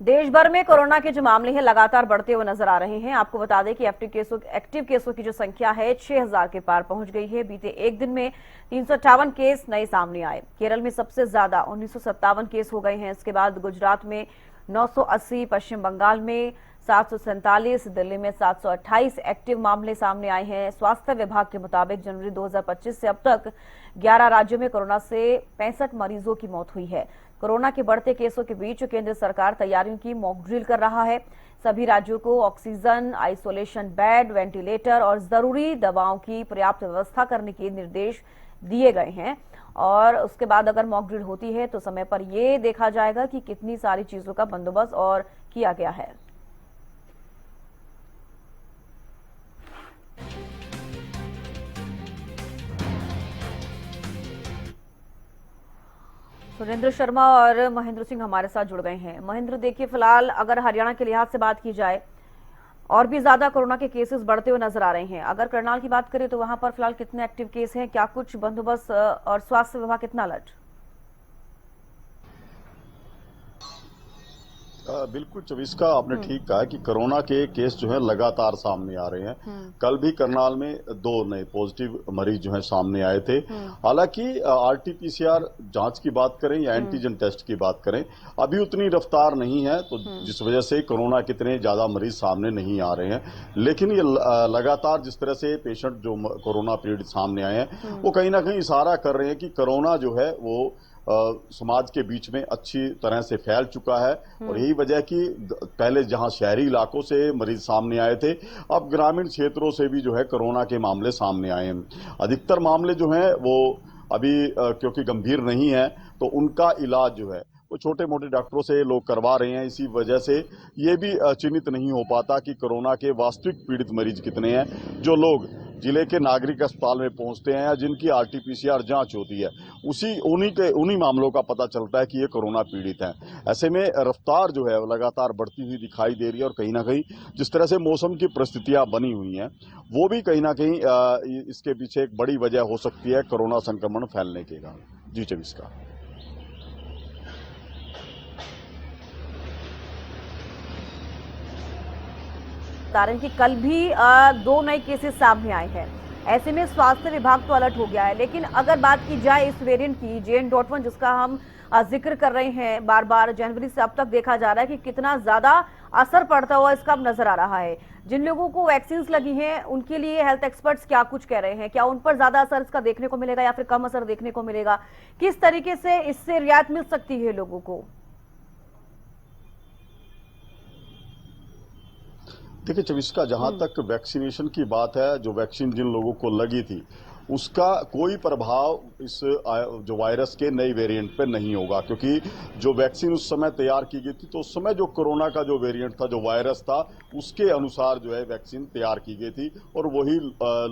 देश भर में कोरोना के जो मामले हैं लगातार बढ़ते हुए नजर आ रहे हैं। आपको बता दें कि एक्टिव केसों की जो संख्या है 6000 के पार पहुंच गई है। बीते एक दिन में 358 केस नए सामने आए। केरल में सबसे ज्यादा 1957 केस हो गए हैं। इसके बाद गुजरात में 980, पश्चिम बंगाल में 747, दिल्ली में 728 एक्टिव मामले सामने आए हैं। स्वास्थ्य विभाग के मुताबिक जनवरी 2025 से अब तक 11 राज्यों में कोरोना से 65 मरीजों की मौत हुई है। कोरोना के बढ़ते केसों के बीच केंद्र सरकार तैयारियों की मॉक ड्रिल कर रहा है। सभी राज्यों को ऑक्सीजन, आइसोलेशन बेड, वेंटिलेटर और जरूरी दवाओं की पर्याप्त व्यवस्था करने के निर्देश दिए गए हैं। और उसके बाद अगर मॉक ड्रिल होती है तो समय पर यह देखा जाएगा कि कितनी सारी चीजों का बंदोबस्त और किया गया है। सुरेंद्र शर्मा और महेंद्र सिंह हमारे साथ जुड़ गए हैं। महेंद्र, देखिए फिलहाल अगर हरियाणा के लिहाज से बात की जाए और भी ज्यादा कोरोना के केसेस बढ़ते हुए नजर आ रहे हैं। अगर करनाल की बात करें तो वहां पर फिलहाल कितने एक्टिव केस हैं, क्या कुछ बंदोबस्त और स्वास्थ्य विभाग कितना अलर्ट? बिल्कुल चविष्का, आपने ठीक कहा कि कोरोना के केस जो है लगातार सामने आ रहे हैं। कल भी करनाल में 2 नए पॉजिटिव मरीज जो है सामने आए थे। हालांकि आरटीपीसीआर जांच की बात करें या एंटीजन टेस्ट की बात करें, अभी उतनी रफ्तार नहीं है, तो जिस वजह से कोरोना कितने ज्यादा मरीज सामने नहीं आ रहे हैं। लेकिन ये लगातार जिस तरह से पेशेंट जो कोरोना पीड़ित सामने आए हैं, वो कहीं ना कहीं इशारा कर रहे हैं कि कोरोना जो है वो समाज के बीच में अच्छी तरह से फैल चुका है। और यही वजह कि पहले जहां शहरी इलाकों से मरीज सामने आए थे, अब ग्रामीण क्षेत्रों से भी जो है कोरोना के मामले सामने आए हैं। अधिकतर मामले जो हैं वो अभी क्योंकि गंभीर नहीं है, तो उनका इलाज जो है वो छोटे मोटे डॉक्टरों से लोग करवा रहे हैं। इसी वजह से ये भी चिन्हित नहीं हो पाता कि कोरोना के वास्तविक पीड़ित मरीज कितने हैं। जो लोग जिले के नागरिक अस्पताल में पहुंचते हैं या जिनकी आरटीपीसीआर जांच होती है, उन्हीं मामलों का पता चलता है कि ये कोरोना पीड़ित हैं। ऐसे में रफ्तार जो है वो लगातार बढ़ती हुई दिखाई दे रही है। और कहीं ना कहीं जिस तरह से मौसम की परिस्थितियां बनी हुई हैं, वो भी कहीं ना कहीं इसके पीछे एक बड़ी वजह हो सकती है कोरोना संक्रमण फैलने के कारण। जी चविष्का। बता रहे हैं कि कल भी 2 नए केसेस सामने आए हैं। ऐसे में स्वास्थ्य विभाग तो अलर्ट हो गया है। लेकिन अगर बात की जाए इस वेरिएंट की, JN.1, जिसका हम जिक्र कर रहे हैं बार बार, जनवरी से अब तक देखा जा रहा है कि कितना ज्यादा असर पड़ता हुआ इसका अब नजर आ रहा है। जिन लोगों को वैक्सीन लगी हैं उनके लिए हेल्थ एक्सपर्ट्स क्या कुछ कह रहे हैं? क्या उन पर ज्यादा असर इसका देखने को मिलेगा या फिर कम असर देखने को मिलेगा? किस तरीके से इससे रियायत मिल सकती है लोगों को? देखिए चविष्का, जहां तक वैक्सीनेशन की बात है, जो वैक्सीन जिन लोगों को लगी थी उसका कोई प्रभाव इस जो वायरस के नए वेरिएंट पे नहीं होगा। क्योंकि जो वैक्सीन उस समय तैयार की गई थी, तो उस समय जो कोरोना का जो वेरिएंट था, जो वायरस था, उसके अनुसार जो है वैक्सीन तैयार की गई थी और वही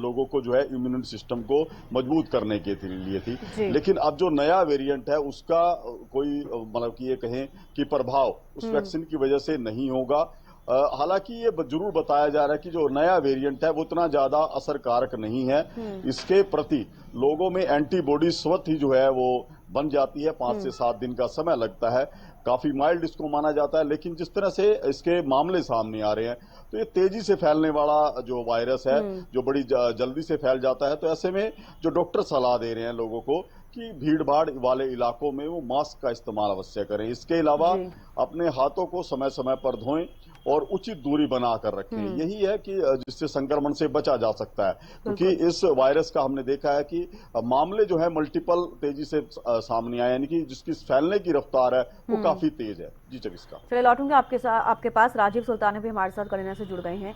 लोगों को जो है इम्यून सिस्टम को मजबूत करने के लिए थी। लेकिन अब जो नया वेरिएंट है उसका कोई मतलब कि ये कहें कि प्रभाव उस वैक्सीन की वजह से नहीं होगा। हालांकि ये जरूर बताया जा रहा है कि जो नया वेरिएंट है वो इतना ज्यादा असरकारक नहीं है। इसके प्रति लोगों में एंटीबॉडी स्वतः ही जो है वो बन जाती है। 5 से 7 दिन का समय लगता है। काफी माइल्ड इसको माना जाता है। लेकिन जिस तरह से इसके मामले सामने आ रहे हैं, तो ये तेजी से फैलने वाला जो वायरस है, जो बड़ी जल्दी से फैल जाता है। तो ऐसे में जो डॉक्टर सलाह दे रहे हैं लोगों को कि भीड़ भाड़ वाले इलाकों में वो मास्क का इस्तेमाल अवश्य करें। इसके अलावा अपने हाथों को समय समय पर धोएं और उचित दूरी बनाकर रखें। यही है कि जिससे संक्रमण से बचा जा सकता है। क्योंकि इस वायरस का हमने देखा है कि मामले जो है मल्टीपल तेजी से सामने आए, यानी कि जिसकी फैलने की रफ्तार है वो काफी तेज है। जी चविष्का। चलिए लौटूंगा आपके पास। राजीव सुल्तान भी हमारे साथ करीना से जुड़ गए हैं।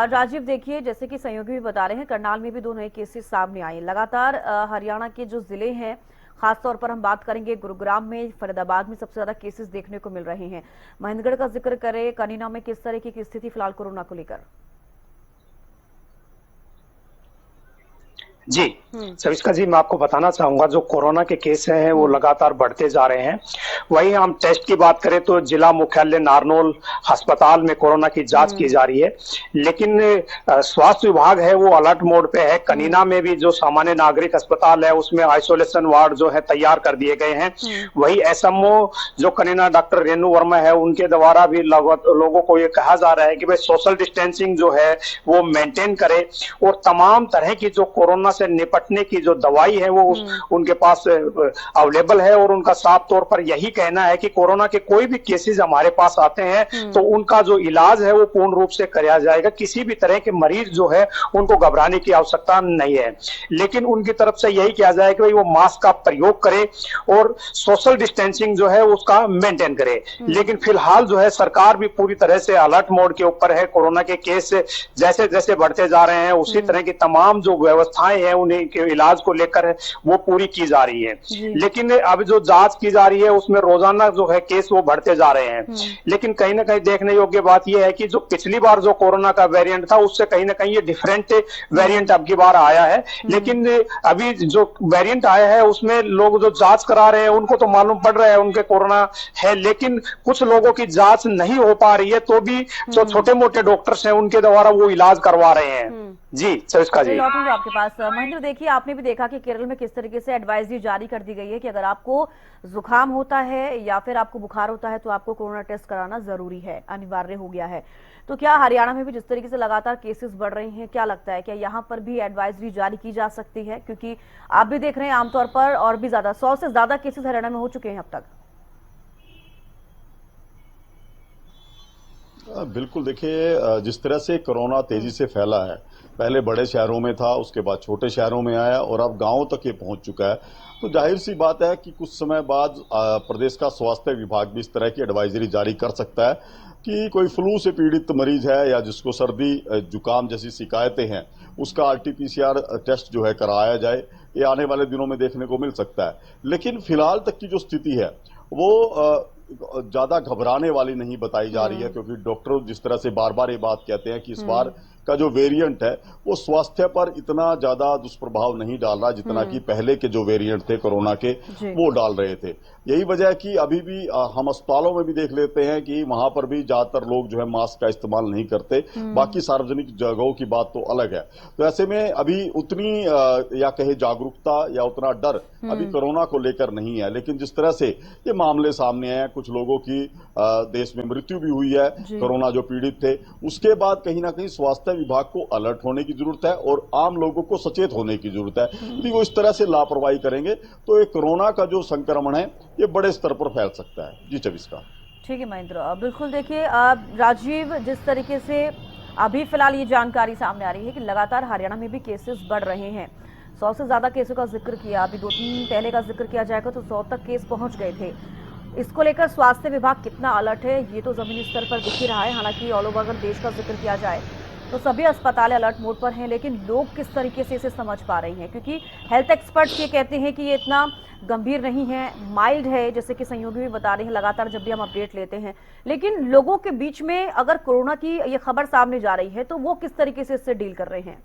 राजीव, देखिए जैसे कि सहयोगी भी बता रहे हैं, करनाल में भी 2 नए केसेस सामने आए। लगातार हरियाणा के जो जिले हैं, खासतौर पर हम बात करेंगे गुरुग्राम में, फरीदाबाद में सबसे ज्यादा केसेस देखने को मिल रहे हैं। महेंद्रगढ़ का जिक्र करें, कनीना में किस तरह की स्थिति फिलहाल कोरोना को लेकर? जी सविस्का जी, मैं आपको बताना चाहूंगा जो कोरोना के केस हैं वो लगातार बढ़ते जा रहे हैं। वहीं हम टेस्ट की बात करें तो जिला मुख्यालय नारनौल अस्पताल में कोरोना की जांच की जा रही है, लेकिन स्वास्थ्य विभाग है वो अलर्ट मोड पे है। कनीना में भी जो सामान्य नागरिक अस्पताल है उसमें आइसोलेशन वार्ड जो है तैयार कर दिए गए हैं। वही एसएमओ जो कनीना डॉक्टर रेणु वर्मा है उनके द्वारा भी लोगों को ये कहा जा रहा है कि भाई सोशल डिस्टेंसिंग जो है वो मेंटेन करे और तमाम तरह की जो कोरोना से निपटने की जो दवाई है वो उनके पास अवेलेबल है। और उनका साफ तौर पर यही कहना है कि कोरोना के कोई भी केसेस हमारे पास आते हैं तो उनका जो इलाज है वो पूर्ण रूप से किया जाएगा। किसी भी तरह के मरीज जो है उनको घबराने की आवश्यकता नहीं है, लेकिन उनकी तरफ से यही किया जाए कि भाई वो मास्क का प्रयोग करे और सोशल डिस्टेंसिंग जो है उसका मेंटेन करे। लेकिन फिलहाल जो है सरकार भी पूरी तरह से अलर्ट मोड के ऊपर है। कोरोना के केस जैसे जैसे बढ़ते जा रहे हैं उसी तरह की तमाम जो व्यवस्थाएं हैं उन्हें के इलाज को लेकर वो पूरी की जा रही है। लेकिन अब जो जांच की जा रही है उसमें रोजाना जो है केस वो बढ़ते जा रहे हैं। लेकिन कहीं ना कहीं देखने योग्य बात यह है कि जो पिछली बार जो कोरोना का वेरिएंट था उससे कहीं ना कहीं ये डिफरेंट वेरिएंट अब की बार आया है। लेकिन अभी जो वेरिएंट आया है उसमें लोग जो जांच करा रहे हैं उनको तो मालूम पड़ रहा है उनके कोरोना है, लेकिन कुछ लोगों की जांच नहीं हो पा रही है तो भी जो छोटे मोटे डॉक्टर्स हैं उनके द्वारा वो इलाज करवा रहे हैं। जी सविस्का जी, लौटूंगा आपके पास। महेंद्र, देखिए आपने भी देखा कि केरल में किस तरीके से एडवाइजरी जारी कर दी गई है कि अगर आपको जुकाम होता है या फिर आपको बुखार होता है तो आपको कोरोना टेस्ट कराना जरूरी है, अनिवार्य हो गया है। तो क्या हरियाणा में भी जिस तरीके से लगातार केसेस बढ़ रहे हैं, क्या लगता है क्या यहाँ पर भी एडवाइजरी जारी की जा सकती है? क्योंकि आप भी देख रहे हैं आमतौर पर और भी ज्यादा 100 से ज्यादा केसेस हरियाणा में हो चुके हैं अब तक। बिल्कुल, देखिए जिस तरह से कोरोना तेजी से फैला है, पहले बड़े शहरों में था, उसके बाद छोटे शहरों में आया और अब गांवों तक ये पहुंच चुका है। तो जाहिर सी बात है कि कुछ समय बाद प्रदेश का स्वास्थ्य विभाग भी इस तरह की एडवाइजरी जारी कर सकता है कि कोई फ्लू से पीड़ित मरीज है या जिसको सर्दी जुकाम जैसी शिकायतें हैं उसका आरटीपीसीआर टेस्ट जो है कराया जाए। ये आने वाले दिनों में देखने को मिल सकता है। लेकिन फिलहाल तक की जो स्थिति है वो ज्यादा घबराने वाली नहीं बताई जा रही है, क्योंकि डॉक्टर जिस तरह से बार बार ये बात कहते हैं कि इस बार का जो वेरिएंट है वो स्वास्थ्य पर इतना ज्यादा दुष्प्रभाव नहीं डाल रहा जितना कि पहले के जो वेरिएंट थे कोरोना के वो डाल रहे थे। यही वजह है कि अभी भी हम अस्पतालों में भी देख लेते हैं कि वहां पर भी ज्यादातर लोग जो है मास्क का इस्तेमाल नहीं करते। बाकी सार्वजनिक जगहों की बात तो अलग है। तो ऐसे में अभी उतनी या कहे जागरूकता या उतना डर अभी कोरोना को लेकर नहीं है। लेकिन जिस तरह से ये मामले सामने आए, कुछ लोगों की देश में मृत्यु भी हुई है कोरोना जो पीड़ित थे, उसके बाद कहीं ना कहीं स्वास्थ्य विभाग को अलर्ट होने की जरूरत है और आम लोगों को सचेत होने की जरूरत है। यदि वो इस तरह से लापरवाही करेंगे तो ये कोरोना का जो संक्रमण है ये बड़े स्तर पर फैल सकता है। जी चविस्का। ठीक है महेंद्र, बिल्कुल। देखिए राजीव, जिस तरीके से अभी फिलहाल ये जानकारी सामने आ रही है कि लगातार हरियाणा में भी केसेस बढ़ रहे हैं, 100 से ज्यादा केसों का जिक्र किया, अभी 2 दिन पहले का जिक्र किया जाएगा तो 100 तक केस पहुंच गए थे। इसको लेकर स्वास्थ्य विभाग कितना अलर्ट है ये तो जमीनी स्तर पर दिख ही रहा है। हालांकि ऑल ओवर अगर देश का जिक्र किया जाए तो सभी अस्पताल अलर्ट मोड पर हैं, लेकिन लोग किस तरीके से इसे समझ पा रहे हैं? क्योंकि हेल्थ एक्सपर्ट्स ये कहते हैं कि ये इतना गंभीर नहीं है, माइल्ड है, जैसे कि सहयोगी भी बता रहे हैं लगातार जब भी हम अपडेट लेते हैं। लेकिन लोगों के बीच में अगर कोरोना की ये खबर सामने जा रही है तो वो किस तरीके से इससे डील कर रहे हैं?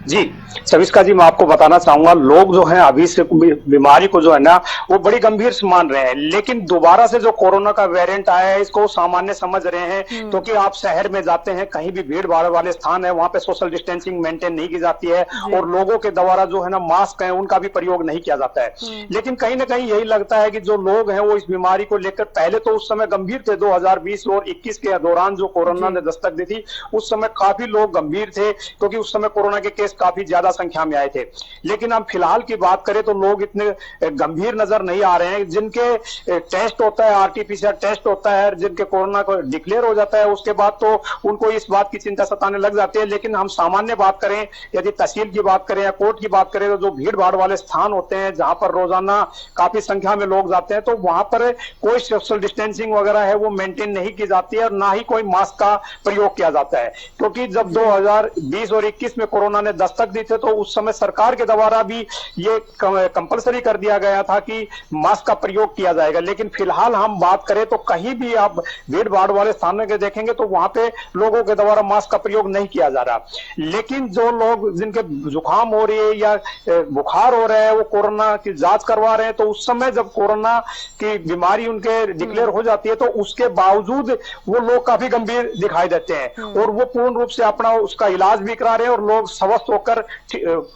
जी सविस्का जी, मैं आपको बताना चाहूंगा लोग जो हैं अभी से बीमारी को जो है ना वो बड़ी गंभीर से मान रहे हैं, लेकिन दोबारा से जो कोरोना का वेरिएंट आया है इसको सामान्य समझ रहे हैं। क्योंकि आप शहर में जाते हैं, कहीं भी भीड़ भाड़ वाले स्थान है, वहां पे सोशल डिस्टेंसिंग मेंटेन नहीं की जाती है और लोगों के द्वारा जो है ना मास्क है उनका भी प्रयोग नहीं किया जाता है। लेकिन कहीं ना कहीं यही लगता है कि जो लोग हैं वो इस बीमारी को लेकर पहले तो उस समय गंभीर थे। 2020 और 21 के दौरान जो कोरोना ने दस्तक दी थी उस समय काफी लोग गंभीर थे, क्योंकि उस समय कोरोना के केस काफी ज्यादा संख्या में आए थे। लेकिन अब फिलहाल की बात करें तो लोग इतने गंभीर नजर नहीं आ रहे हैं। जिनके टेस्ट होता है, आरटीपीसीआर टेस्ट होता है, जिनके कोरोना को डिक्लेयर हो जाता है उसके बाद तो उनको इस बात की चिंता सताने लग जाती है। लेकिन हम सामान्य बात करें, यदि तहसील की बात करें या कोर्ट की बात करें, तो जो भीड़ भाड़ वाले स्थान होते हैं जहां पर रोजाना काफी संख्या में लोग जाते हैं तो वहां पर कोई सोशल डिस्टेंसिंग वगैरह है वो मेंटेन नहीं की जाती है और ना ही कोई मास्क का प्रयोग किया जाता है। क्योंकि जब 2020 और 21 में कोरोना ने दस्तक दी थे तो उस समय सरकार के द्वारा भी ये कंपलसरी कर दिया गया था कि मास्क का प्रयोग किया जाएगा। लेकिन फिलहाल हम बात करें तो कहीं भी आप भीड़ भाड़ वाले स्थानों के देखेंगे तो वहां पे लोगों के द्वारा मास्क का प्रयोग नहीं किया जा रहा। लेकिन जो लोग जिनके जुकाम हो रही है या बुखार हो रहा है वो कोरोना की जांच करवा रहे हैं, तो उस समय जब कोरोना की बीमारी उनके डिक्लेयर हो जाती है तो उसके बावजूद वो लोग काफी गंभीर दिखाई देते हैं और वो पूर्ण रूप से अपना उसका इलाज भी करा रहे हैं और लोग स्वस्थ होकर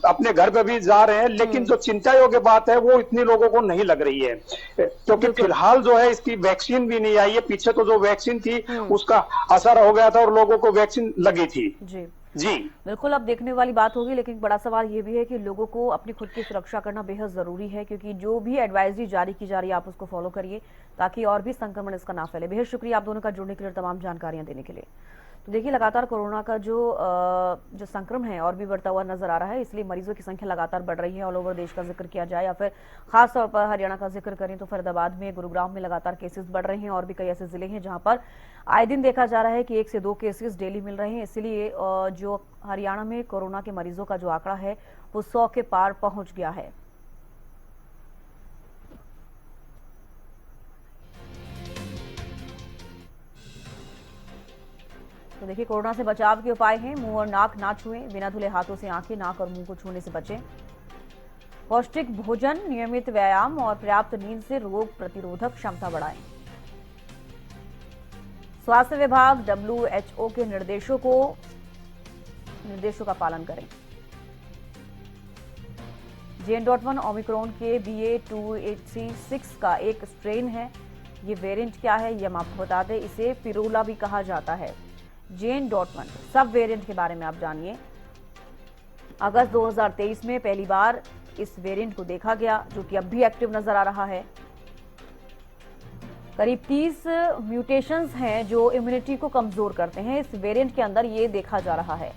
अपने घर पे भी जा रहे हैं। लेकिन जो चिंता योग्य बात है वो इतनी लोगों को नहीं लग रही है, क्योंकि फिलहाल जो है इसकी वैक्सीन भी नहीं आई है। पीछे तो जो वैक्सीन थी उसका असर हो गया था और लोगों को वैक्सीन लगी थी। जी बिल्कुल, अब देखने वाली बात होगी। लेकिन बड़ा सवाल ये भी है कि लोगों को अपनी खुद की सुरक्षा करना बेहद जरूरी है, क्योंकि जो भी एडवाइजरी जारी की जा रही है आप उसको फॉलो करिए ताकि और भी संक्रमण इसका ना फैले। बेहद शुक्रिया आप दोनों का जुड़ने के लिए, तमाम जानकारियां देने के लिए। तो देखिए, लगातार कोरोना का जो संक्रमण है और भी बढ़ता हुआ नजर आ रहा है, इसलिए मरीजों की संख्या लगातार बढ़ रही है। ऑल ओवर देश का जिक्र किया जाए या फिर खास तौर पर हरियाणा का जिक्र करें तो फरीदाबाद में, गुरुग्राम में लगातार केसेस बढ़ रहे हैं और भी कई ऐसे जिले हैं जहां पर आए दिन देखा जा रहा है कि 1 से 2 केसेस डेली मिल रहे हैं। इसीलिए जो हरियाणा में कोरोना के मरीजों का जो आंकड़ा है वो 100 के पार पहुंच गया है। तो देखिए, कोरोना से बचाव के उपाय हैं। मुंह और नाक ना छुएं, बिना धुले हाथों से आंखें, नाक और मुंह को छूने से बचें। पौष्टिक भोजन, नियमित व्यायाम और पर्याप्त नींद से रोग प्रतिरोधक क्षमता बढ़ाएं। स्वास्थ्य विभाग WHO के निर्देशों का पालन करें। JN.1 ओमिक्रॉन के BA.2.86 का एक स्ट्रेन है। ये वेरिएंट क्या है ये हम आपको बता दें, इसे पिरोला भी कहा जाता है। JN.1 सब वेरिएंट के बारे में आप जानिए। अगस्त 2023 में पहली बार इस वेरिएंट को देखा गया, जो कि अब भी एक्टिव नजर आ रहा है। करीब 30 म्यूटेशंस हैं जो इम्यूनिटी को कमजोर करते हैं। इस वेरिएंट के अंदर ये देखा जा रहा है।